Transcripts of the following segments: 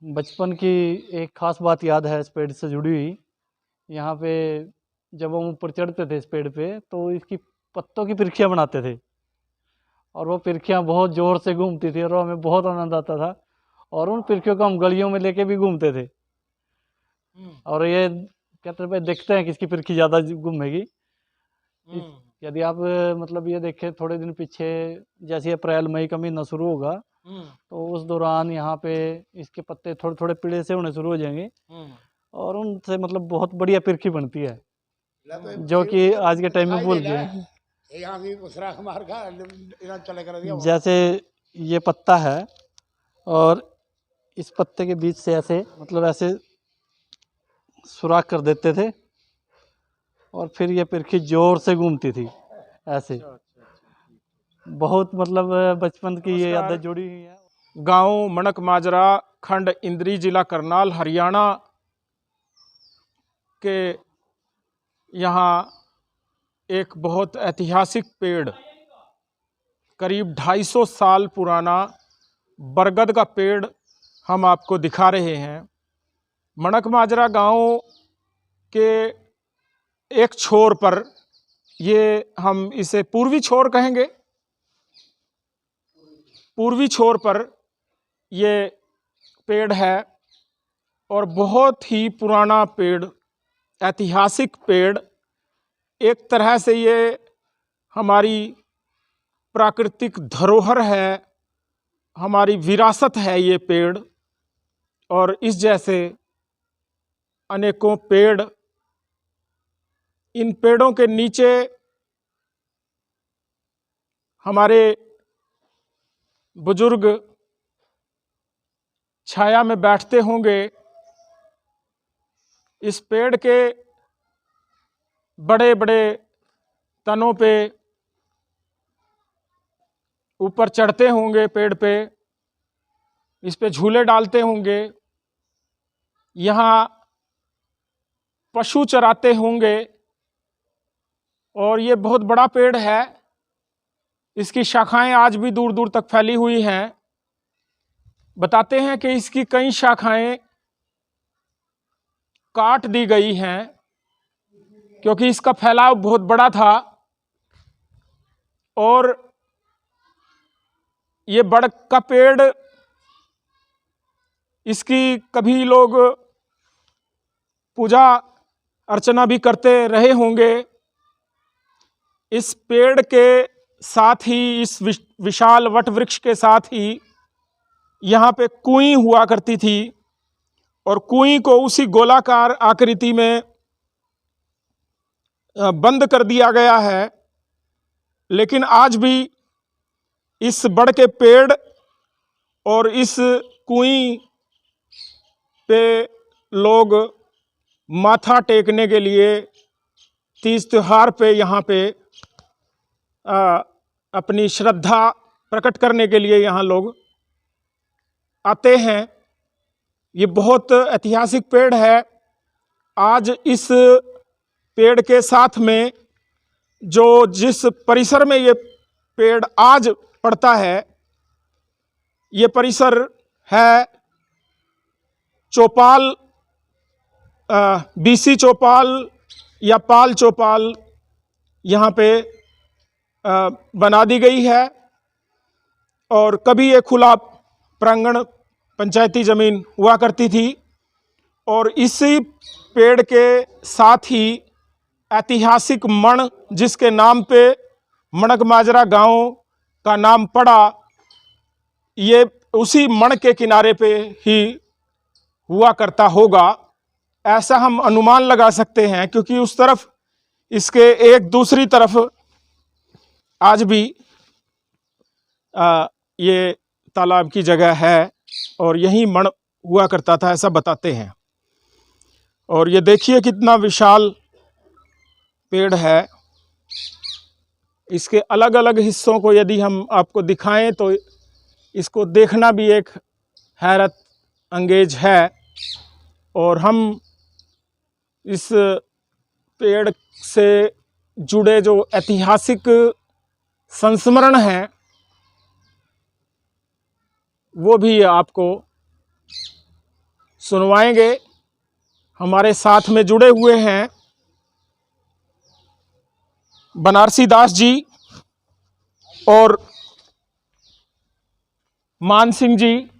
बचपन की एक ख़ास बात याद है इस पेड़ से जुड़ी हुई। यहाँ पे जब हम ऊपर चढ़ते थे इस पेड़ पे तो इसकी पत्तों की पिरखियाँ बनाते थे और वो पिरखियाँ बहुत ज़ोर से घूमती थी और हमें बहुत आनंद आता था और उन पिरखियों को हम गलियों में लेके भी घूमते थे। और ये कहते थे भाई देखते हैं किसकी पिरखी ज़्यादा घूमेगी। इस यदि आप मतलब ये देखें थोड़े दिन पीछे, जैसे अप्रैल मई का महीना शुरू होगा तो उस दौरान यहाँ पे इसके पत्ते थोड़े थोड़े पीले से होने शुरू हो जाएंगे और उनसे मतलब बहुत बढ़िया पिरखी बनती है जो कि आज के टाइम में भूल गए हैं। जैसे ये पत्ता है और इस पत्ते के बीच से ऐसे मतलब ऐसे सुराख कर देते थे और फिर ये पिरखी जोर से घूमती थी ऐसे। बहुत मतलब बचपन की ये यादें जुड़ी हुई हैं। गांव मणक माजरा, खंड इंद्री, जिला करनाल, हरियाणा के यहाँ एक बहुत ऐतिहासिक पेड़, करीब 250 साल पुराना बरगद का पेड़ हम आपको दिखा रहे हैं। मणक माजरा गांव के एक छोर पर, ये हम इसे पूर्वी छोर कहेंगे, पूर्वी छोर पर ये पेड़ है और बहुत ही पुराना पेड़, ऐतिहासिक पेड़। एक तरह से ये हमारी प्राकृतिक धरोहर है, हमारी विरासत है ये पेड़। और इस जैसे अनेकों पेड़, इन पेड़ों के नीचे हमारे बुजुर्ग छाया में बैठते होंगे। इस पेड़ के बड़े बड़े तनों पे ऊपर चढ़ते होंगे, पेड़ पे इस पे झूले डालते होंगे, यहाँ पशु चराते होंगे। और ये बहुत बड़ा पेड़ है, इसकी शाखाएं आज भी दूर दूर तक फैली हुई हैं। बताते हैं कि इसकी कई शाखाएं काट दी गई हैं क्योंकि इसका फैलाव बहुत बड़ा था। और ये बड़ का पेड़, इसकी कभी लोग पूजा अर्चना भी करते रहे होंगे। इस पेड़ के साथ ही, इस विशाल वट वृक्ष के साथ ही यहाँ पे कुई हुआ करती थी और कुई को उसी गोलाकार आकृति में बंद कर दिया गया है। लेकिन आज भी इस बड़ के पेड़ और इस कुई पे लोग माथा टेकने के लिए, तीज त्योहार पे यहाँ पे अपनी श्रद्धा प्रकट करने के लिए यहाँ लोग आते हैं। ये बहुत ऐतिहासिक पेड़ है। आज इस पेड़ के साथ में जो जिस परिसर में ये पेड़ आज पड़ता है, ये परिसर है चौपाल, बीसी चौपाल या पाल चौपाल यहाँ पे बना दी गई है। और कभी ये खुला प्रांगण, पंचायती ज़मीन हुआ करती थी। और इसी पेड़ के साथ ही ऐतिहासिक मण, जिसके नाम पे मणक माजरा गांव का नाम पड़ा, ये उसी मण के किनारे पे ही हुआ करता होगा, ऐसा हम अनुमान लगा सकते हैं। क्योंकि उस तरफ, इसके एक दूसरी तरफ आज भी ये तालाब की जगह है और यही मण हुआ करता था, ऐसा बताते हैं। और ये देखिए कितना विशाल पेड़ है। इसके अलग अलग हिस्सों को यदि हम आपको दिखाएं तो इसको देखना भी एक हैरत अंगेज है। और हम इस पेड़ से जुड़े जो ऐतिहासिक संस्मरण हैं वो भी आपको सुनवाएंगे। हमारे साथ में जुड़े हुए हैं बनारसी दास जी और मान सिंह जी,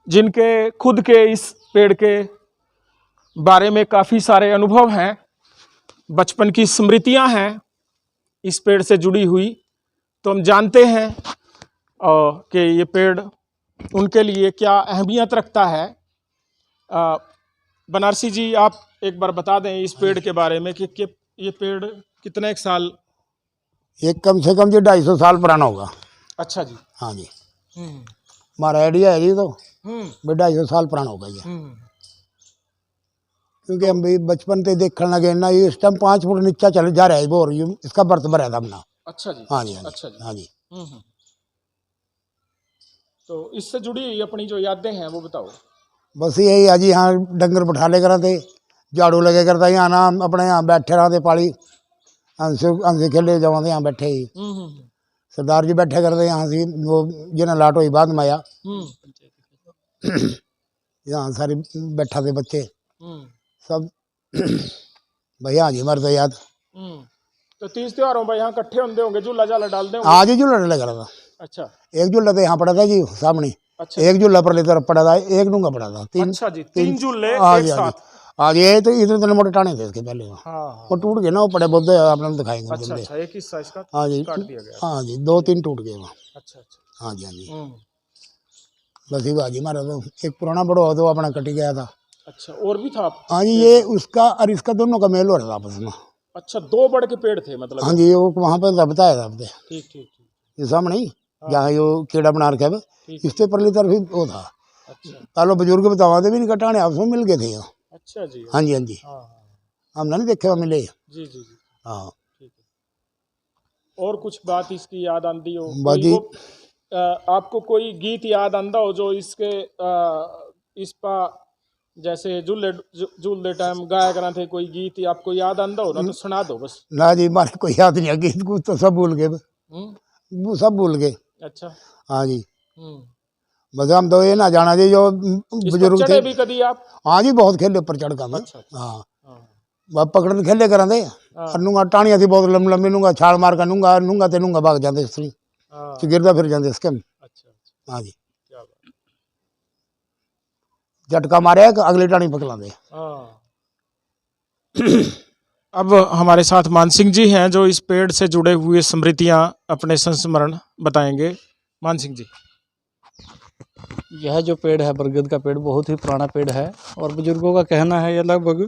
जिनके खुद के इस पेड़ के बारे में काफ़ी सारे अनुभव हैं, बचपन की स्मृतियां हैं इस पेड़ से जुड़ी हुई। तो हम जानते हैं कि ये पेड़ उनके लिए क्या अहमियत रखता है। बनारसी जी, आप एक बार बता दें इस पेड़ के बारे में कि ये पेड़ कितने एक साल। ये कम से कम जी 250 साल पुराना होगा। अच्छा जी। हाँ जी, हमारा आइडिया है जी, तो 250 साल पुराना होगा ये। क्योंकि हम भी बचपन से देखने लगे ना, ये इस टाइम 5 फुट नीचा चले जा रहा है बोर, ये इसका बर्त भरा था अपना। अच्छा जी। हाँ जी, हाँ जी, अच्छा जी। हाँ जी। तो इससे जुड़ी अपनी जो यादें हैं वो बताओ। बस यही है जी, यहाँ डंगर बैठा ले कर थे, झाड़ू लगे करता, यहाँ ना अपने यहाँ बैठे रहते पाली, हमसे खेले जवान यहाँ बैठे ही। सरदार जी बैठे करते यहाँ से, वो जिन्हें लाट हुई बाद में आया, यहाँ सारे बैठा थे बच्चे सब। भैया हाँ जी, हमारे तो याद। तो 30 त्योहारों में यहाँ इकट्ठे होंगे होंगे, झूला झाला डालते होंगे। हाँ जी, झूला लगा रहा था। अच्छा। एक झूला तो यहाँ पड़ा था जी सामने। अच्छा। एक झूला पर तरफ पड़ा था, एक डूंगा पड़ा था। अच्छा जी, 3 झूले एक साथ। हाँ जी, ये तो इतने मोटे टाने थे इसके पहले। वो टूट गए ना, वो पड़े बहुत, आपने दिखाएंगे। अच्छा अच्छा, एक हिस्सा इसका हाँ जी काट दिया गया। हाँ जी, 2-3 टूट गए वहाँ। अच्छा अच्छा। हाँ जी, हाँ जी। बस ही बाजी हमारा तो एक पुराना बड़ा हो तो अपना कट गया था। अच्छा, और भी था? हाँ जी, ये उसका और इसका दोनों का मेल हो रहा था आपस में। अच्छा, 2 बड़ के पेड़ थे मतलब? हाँ जी, वो वहाँ पर बताया था आपने। ठीक ठीक। ये सामने ही जहाँ यो कीड़ा बना रखा है, इससे परली तरफ ही वो था। अच्छा। पहले बुजुर्ग बताते भी नहीं, कटाने आपस में मिल गए थे। अच्छा जी। हाँ जी, हाँ जी। हमने नहीं देखे, मिले। जी जी जी। हाँ। ठीक है। और कुछ बात इसकी याद आंदी हो बाजी? आपको कोई गीत याद आंदा हो जो इसके इस पा जैसे झूले टाइम गाया करा थे, कोई गीत आपको याद आंदा हो ना तो सुना दो बस। ना जी, हमारे कोई याद नहीं है गीत, कुछ तो सब भूल गए, वो सब भूल गए। अच्छा। हाँ जी। बस हम तो ये ना जाना जी, जो बुजुर्ग थे भी कभी आप? हाँ जी, बहुत खेले ऊपर चढ़ कर। अच्छा। हाँ, पकड़ खेले करा थे। नूंगा टाणिया थी बहुत लंबी लंबी, नूंगा छाल मार कर नूंगा नूंगा ते नूंगा भाग जाते स्त्री, तो गिरदा फिर जाते इसके। अच्छा। हाँ जी, झटका मारे अगली टाणी पकड़ा दे। अब हमारे साथ मान सिंह जी हैं, जो इस पेड़ से जुड़े हुए स्मृतियां अपने संस्मरण बताएंगे। मान सिंह जी। यह जो पेड़ है बरगद का पेड़ बहुत ही पुराना पेड़ है, और बुजुर्गों का कहना है यह लगभग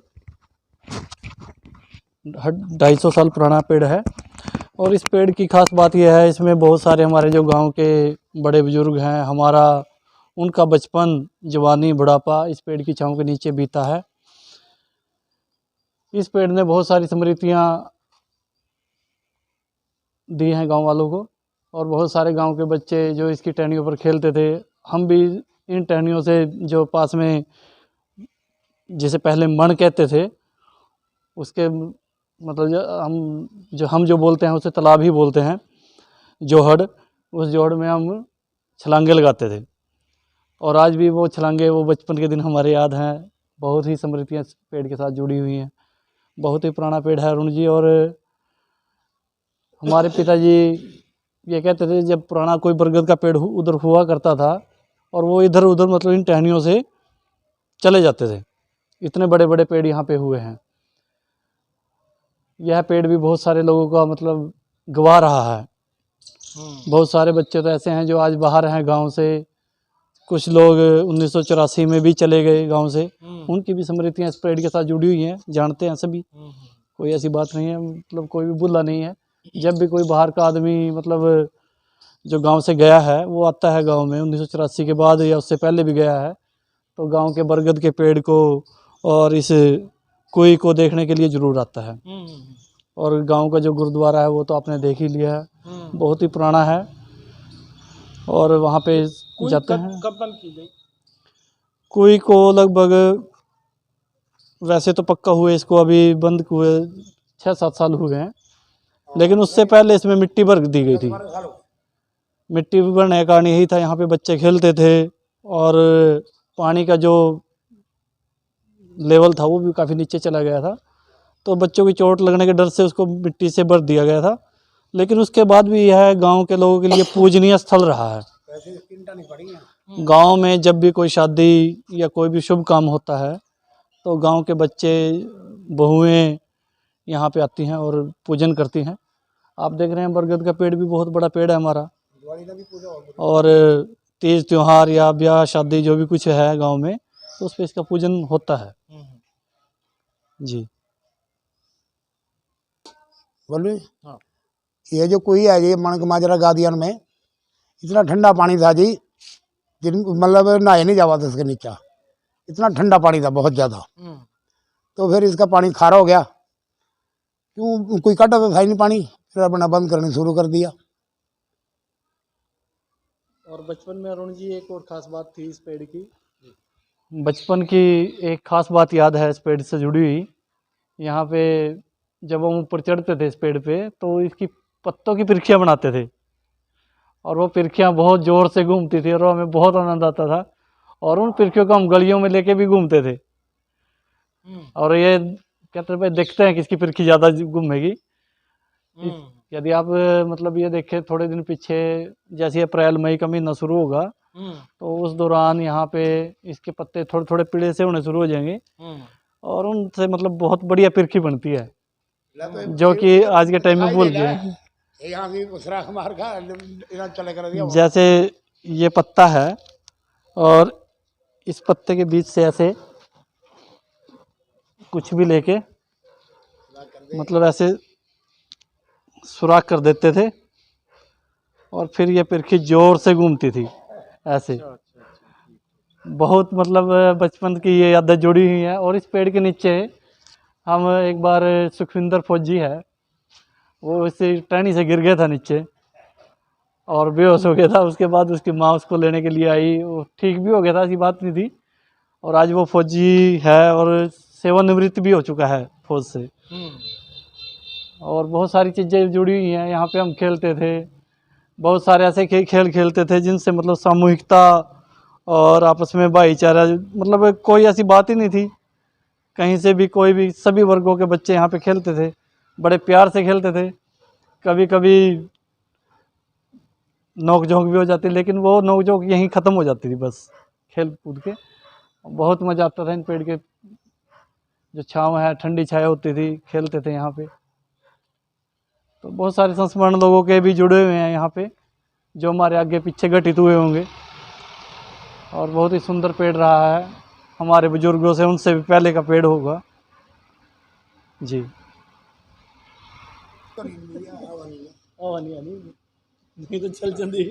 250 साल पुराना पेड़ है। और इस पेड़ की खास बात यह है, इसमें बहुत सारे हमारे जो गांव के बड़े बुजुर्ग हैं, हमारा उनका बचपन, जवानी, बुढ़ापा इस पेड़ की छांव के नीचे बीता है। इस पेड़ ने बहुत सारी स्मृतियां दी हैं गांव वालों को, और बहुत सारे गांव के बच्चे जो इसकी टहनियों पर खेलते थे, हम भी इन टहनियों से जो पास में, जिसे पहले मण कहते थे, उसके मतलब हम जो बोलते हैं उसे तालाब ही बोलते हैं, जोहड़, उस जोहड़ में हम छलांगे लगाते थे। और आज भी वो छलांगे, वो बचपन के दिन हमारे याद हैं। बहुत ही स्मृतियाँ इस पेड़ के साथ जुड़ी हुई हैं। बहुत ही पुराना पेड़ है अरुण जी। और हमारे पिताजी ये कहते थे, जब पुराना कोई बरगद का पेड़ उधर हुआ करता था, और वो इधर उधर मतलब इन टहनियों से चले जाते थे। इतने बड़े बड़े पेड़ यहाँ पे हुए हैं। यह पेड़ भी बहुत सारे लोगों का मतलब गवा रहा है। बहुत सारे बच्चे तो ऐसे हैं जो आज बाहर हैं गांव से, कुछ लोग 1984 में भी चले गए गांव से। उनकी भी स्मृतियाँ इस पेड़ के साथ जुड़ी हुई हैं, जानते हैं सभी। कोई ऐसी बात नहीं है, मतलब कोई भी बुला नहीं है। जब भी कोई बाहर का आदमी मतलब जो गांव से गया है वो आता है गांव में, 1984 के बाद या उससे पहले भी गया है, तो गांव के बरगद के पेड़ को और इस कुई को देखने के लिए ज़रूर आता है। और गांव का जो गुरुद्वारा है वो तो आपने देख ही लिया है, बहुत ही पुराना है। और वहाँ पे जाते हैं। कब बंद की गई कुई को? लगभग वैसे तो पक्का हुए इसको अभी बंद हुए 6-7 साल हुए हैं, लेकिन उससे पहले इसमें मिट्टी भर दी गई थी। मिट्टी भरने का कारण यही था, यहाँ पे बच्चे खेलते थे और पानी का जो लेवल था वो भी काफ़ी नीचे चला गया था, तो बच्चों की चोट लगने के डर से उसको मिट्टी से भर दिया गया था। लेकिन उसके बाद भी यह गांव के लोगों के लिए पूजनीय स्थल रहा है। गांव में जब भी कोई शादी या कोई भी शुभ काम होता है तो गांव के बच्चे, बहुएं यहाँ पे आती हैं और पूजन करती हैं। आप देख रहे हैं बरगद का पेड़ भी बहुत बड़ा पेड़ है हमारा, और तीज त्योहार या ब्याह शादी जो भी कुछ है गांव में, तो उस पर इसका पूजन होता है जी। बोलिए। हाँ। ये जो कुई है जी माणक माजरा गादियन में, इतना ठंडा पानी था जी, जिन मतलब नहाए नहीं जावा था इसके नीचे, इतना ठंडा पानी था बहुत ज़्यादा। तो फिर इसका पानी खारा हो गया, क्यों कोई काटा तो था ही नहीं पानी, फिर अपना बंद करने शुरू कर दिया। और बचपन में अरुण जी एक और ख़ास बात थी इस पेड़ की, बचपन की एक ख़ास बात याद है इस पेड़ से जुड़ी हुई। यहाँ पे जब हम ऊपर चढ़ते थे इस पेड़ पे तो इसकी पत्तों की पिरखियाँ बनाते थे, और वो पिरखियाँ बहुत ज़ोर से घूमती थी और हमें बहुत आनंद आता था, और उन पिरखियों को हम गलियों में लेके भी घूमते थे। और ये कहते थे भाई देखते हैं किसकी पिरखी ज़्यादा घूमेगी। यदि आप मतलब ये देखें थोड़े दिन पीछे, जैसे अप्रैल मई का महीना शुरू होगा तो उस दौरान यहाँ पे इसके पत्ते थोड़े थोड़े पीले से होने शुरू हो जाएंगे, और उनसे मतलब बहुत बढ़िया पिरखी बनती है, जो कि आज के टाइम में भूल गए। जैसे ये पत्ता है और इस पत्ते के बीच से ऐसे कुछ भी लेके मतलब ऐसे सुराख कर देते थे, और फिर ये पिरखी जोर से घूमती थी ऐसे। बहुत मतलब बचपन की ये यादें जुड़ी हुई हैं। और इस पेड़ के नीचे हम एक बार, सुखविंदर फौजी है, वो इसी टहनी से गिर गया था नीचे और बेहोश हो गया था। उसके बाद उसकी माँ उसको लेने के लिए आई, वो ठीक भी हो गया था, ऐसी बात नहीं थी। और आज वो फौजी है और सेवानिवृत्त भी हो चुका है फौज से। और बहुत सारी चीज़ें जुड़ी हुई हैं। यहाँ पे हम खेलते थे, बहुत सारे ऐसे खेल खेलते थे जिनसे मतलब सामूहिकता और आपस में भाईचारा, मतलब कोई ऐसी बात ही नहीं थी। कहीं से भी कोई भी, सभी वर्गों के बच्चे यहाँ पे खेलते थे, बड़े प्यार से खेलते थे। कभी कभी नोक झोंक भी हो जाती, लेकिन वो नोक झोंक यहीं ख़त्म हो जाती थी बस खेल कूद के। बहुत मज़ा आता था इन पेड़ के जो छाँव है, ठंडी छाया होती थी, खेलते थे यहाँ पे। तो बहुत सारे संस्मरण लोगों के भी जुड़े हुए हैं यहाँ पे, जो हमारे आगे पीछे घटित हुए होंगे। और बहुत ही सुंदर पेड़ रहा है, हमारे बुजुर्गों से, उनसे भी पहले का पेड़ होगा जी। नहीं तो चल चंदी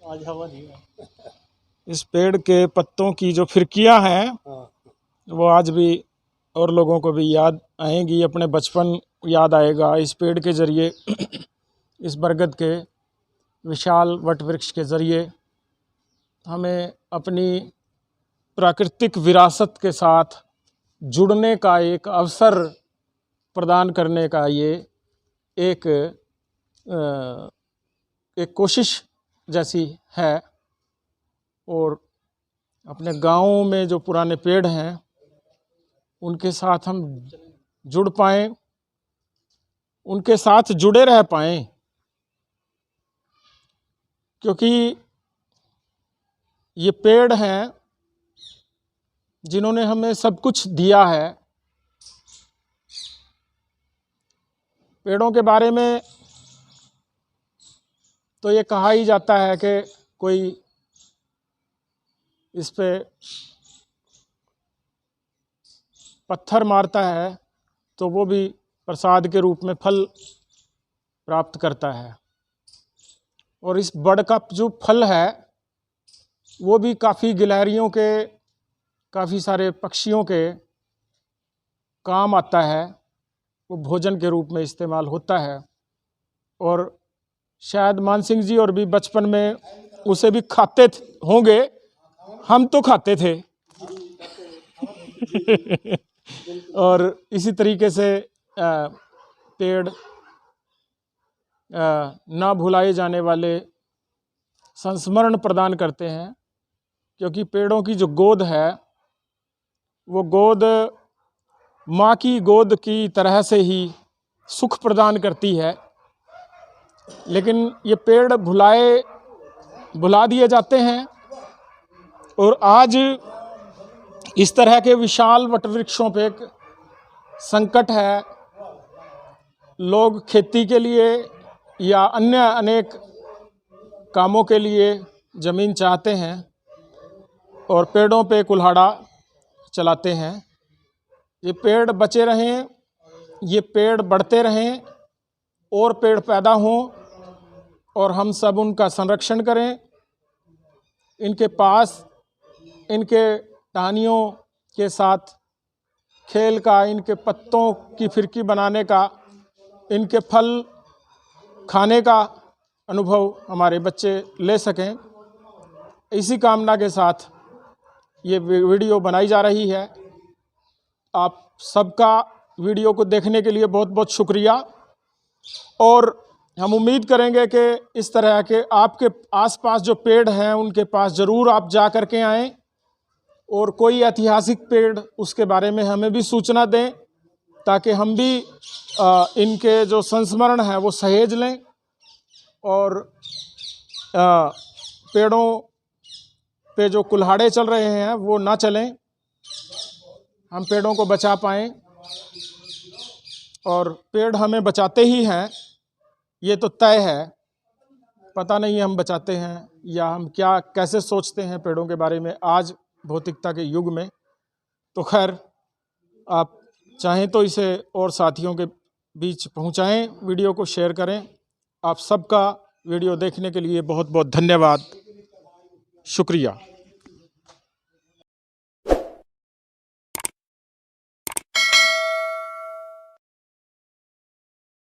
आज हवा नहीं है। इस पेड़ के पत्तों की जो फिरकियां हैं वो आज भी और लोगों को भी याद आएंगी, अपने बचपन याद आएगा इस पेड़ के ज़रिए। इस बरगद के विशाल वट वृक्ष के ज़रिए हमें अपनी प्राकृतिक विरासत के साथ जुड़ने का एक अवसर प्रदान करने का ये एक कोशिश जैसी है। और अपने गाँव में जो पुराने पेड़ हैं उनके साथ हम जुड़ पाएँ, उनके साथ जुड़े रह पाएँ, क्योंकि ये पेड़ हैं जिन्होंने हमें सब कुछ दिया है। पेड़ों के बारे में तो ये कहा ही जाता है कि कोई इस पे पत्थर मारता है तो वो भी प्रसाद के रूप में फल प्राप्त करता है। और इस बड़ का जो फल है वो भी काफ़ी गिलहरियों के, काफ़ी सारे पक्षियों के काम आता है, वो भोजन के रूप में इस्तेमाल होता है। और शायद मान सिंह जी और भी बचपन में उसे भी खाते होंगे, हम तो खाते थे। और इसी तरीके से पेड़ ना भुलाए जाने वाले संस्मरण प्रदान करते हैं, क्योंकि पेड़ों की जो गोद है वो गोद माँ की गोद की तरह से ही सुख प्रदान करती है। लेकिन ये पेड़ भुला दिए जाते हैं, और आज इस तरह के विशाल वटवृक्षों पे एक संकट है। लोग खेती के लिए या अन्य अनेक कामों के लिए ज़मीन चाहते हैं और पेड़ों पे कुल्हाड़ा चलाते हैं। ये पेड़ बचे रहें, ये पेड़ बढ़ते रहें और पेड़ पैदा हों, और हम सब उनका संरक्षण करें। इनके पास इनके टहनियों के साथ खेल का, इनके पत्तों की फिरकी बनाने का, इनके फल खाने का अनुभव हमारे बच्चे ले सकें, इसी कामना के साथ ये वीडियो बनाई जा रही है। आप सबका वीडियो को देखने के लिए बहुत बहुत शुक्रिया, और हम उम्मीद करेंगे कि इस तरह के आपके आसपास जो पेड़ हैं उनके पास ज़रूर आप जा कर के आएँ, और कोई ऐतिहासिक पेड़ उसके बारे में हमें भी सूचना दें, ताकि हम भी इनके जो संस्मरण है वो सहेज लें और पेड़ों पे जो कुल्हाड़े चल रहे हैं वो ना चलें, हम पेड़ों को बचा पाएँ। और पेड़ हमें बचाते ही हैं, ये तो तय है। पता नहीं हम बचाते हैं या हम क्या कैसे सोचते हैं पेड़ों के बारे में आज भौतिकता के युग में। तो खैर, आप चाहें तो इसे और साथियों के बीच पहुंचाएं, वीडियो को शेयर करें। आप सबका वीडियो देखने के लिए बहुत बहुत धन्यवाद, शुक्रिया।